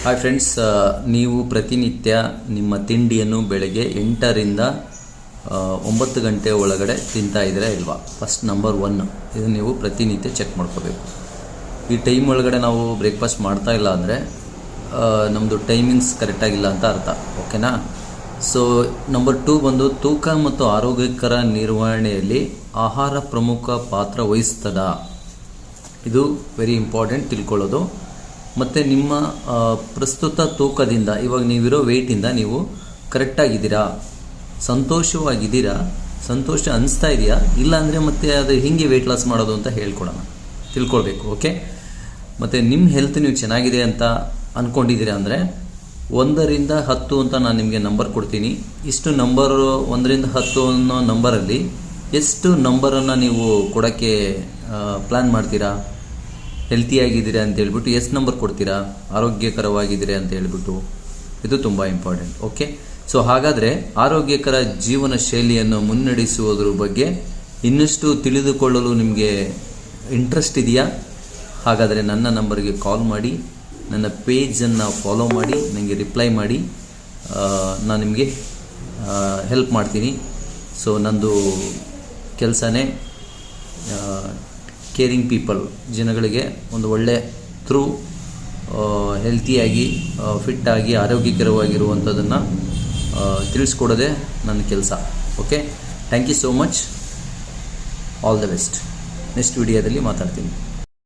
Hi friends, ನೀವು ಪ್ರತಿನಿತ್ಯ ನಿಮ್ಮ ತಿಂಡಿಯನ್ನು ಬೆಳಗ್ಗೆ 8ರಿಂದ 9 ಗಂಟೆ ಒಳಗಡೆ ತಿಂತಾ ಇದ್ದೀರಾ ಇಲ್ವಾ? ಫಸ್ಟ್ ನಂಬರ್ 1 ಇದು ನೀವು ಪ್ರತಿನಿತ್ಯ ಚೆಕ್ ಮಾಡ್ಕೋಬೇಕು. ಈ ಟೈಮ್ ಒಳಗಡೆ ನಾವು ಬ್ರೇಕ್ಫಾಸ್ಟ್ ಮಾಡ್ತಾ ಇಲ್ಲ ಅಂದರೆ ನಮ್ಮದು ಟೈಮಿಂಗ್ಸ್ ಕರೆಕ್ಟಾಗಿಲ್ಲ ಅಂತ ಅರ್ಥ. ಓಕೆನಾ? ಸೊ ನಂಬರ್ 2 ಬಂದು ತೂಕ ಮತ್ತು ಆರೋಗ್ಯಕರ ನಿರ್ವಹಣೆಯಲ್ಲಿ ಆಹಾರ ಪ್ರಮುಖ ಪಾತ್ರ ವಹಿಸ್ತದ. ಇದು ವೆರಿ ಇಂಪಾರ್ಟೆಂಟ್ ತಿಳ್ಕೊಳ್ಳೋದು. ಮತ್ತು ನಿಮ್ಮ ಪ್ರಸ್ತುತ ತೂಕದಿಂದ, ಇವಾಗ ನೀವಿರೋ ವೆಯ್ಟಿಂದ ನೀವು ಕರೆಕ್ಟಾಗಿದ್ದೀರಾ, ಸಂತೋಷವಾಗಿದ್ದೀರಾ, ಸಂತೋಷ ಅನಿಸ್ತಾ ಇದೆಯಾ, ಇಲ್ಲ ಅಂದರೆ ಮತ್ತೆ ಅದು ಹಿಂಗೆ ವೆಯ್ಟ್ ಲಾಸ್ ಮಾಡೋದು ಅಂತ ತಿಳ್ಕೊಳ್ಬೇಕು. ಓಕೆ? ಮತ್ತು ನಿಮ್ಮ ಹೆಲ್ತ್ ನೀವು ಚೆನ್ನಾಗಿದೆ ಅಂತ ಅಂದ್ಕೊಂಡಿದ್ದೀರಾ ಅಂದರೆ 1ರಿಂದ 10 ಅಂತ ನಾನು ನಿಮಗೆ ನಂಬರ್ ಕೊಡ್ತೀನಿ. ಇಷ್ಟು ನಂಬರು 1ರಿಂದ 10 ಅನ್ನೋ ನಂಬರಲ್ಲಿ ಎಷ್ಟು ನಂಬರನ್ನು ನೀವು ಕೊಡೋಕ್ಕೆ ಪ್ಲ್ಯಾನ್ ಮಾಡ್ತೀರಾ? ಹೆಲ್ತಿಯಾಗಿದ್ದೀರಾ ಅಂತ ಹೇಳ್ಬಿಟ್ಟು ಎಷ್ಟು ನಂಬರ್ ಕೊಡ್ತೀರಾ? ಆರೋಗ್ಯಕರವಾಗಿದ್ದೀರಾ ಅಂತ ಹೇಳ್ಬಿಟ್ಟು, ಇದು ತುಂಬ ಇಂಪಾರ್ಟೆಂಟ್. ಓಕೆ? ಸೊ ಹಾಗಾದರೆ ಆರೋಗ್ಯಕರ ಜೀವನ ಶೈಲಿಯನ್ನು ಮುನ್ನಡೆಸುವುದ್ರ ಬಗ್ಗೆ ಇನ್ನಷ್ಟು ತಿಳಿದುಕೊಳ್ಳಲು ನಿಮಗೆ ಇಂಟ್ರೆಸ್ಟ್ ಇದೆಯಾ? ಹಾಗಾದರೆ ನನ್ನ ನಂಬರ್ಗೆ ಕಾಲ್ ಮಾಡಿ, ನನ್ನ ಪೇಜನ್ನು ಫಾಲೋ ಮಾಡಿ, ನನಗೆ ರಿಪ್ಲೈ ಮಾಡಿ, ನಾನು ನಿಮಗೆ ಹೆಲ್ಪ್ ಮಾಡ್ತೀನಿ. ಸೊ ನಂದು ಕೆಲಸನೇ ಕೇರಿಂಗ್ ಪೀಪಲ್, ಜನಗಳಿಗೆ ಒಂದು ಒಳ್ಳೆ ಥ್ರೂ ಹೆಲ್ತಿಯಾಗಿ, ಫಿಟ್ಟಾಗಿ, ಆರೋಗ್ಯಕರವಾಗಿರುವಂಥದ್ದನ್ನು ತಿಳಿಸ್ಕೊಡೋದೇ ನನ್ನ ಕೆಲಸ. Okay? Thank you so much. All the best. Next ವಿಡಿಯೋದಲ್ಲಿ ಮಾತಾಡ್ತೀನಿ.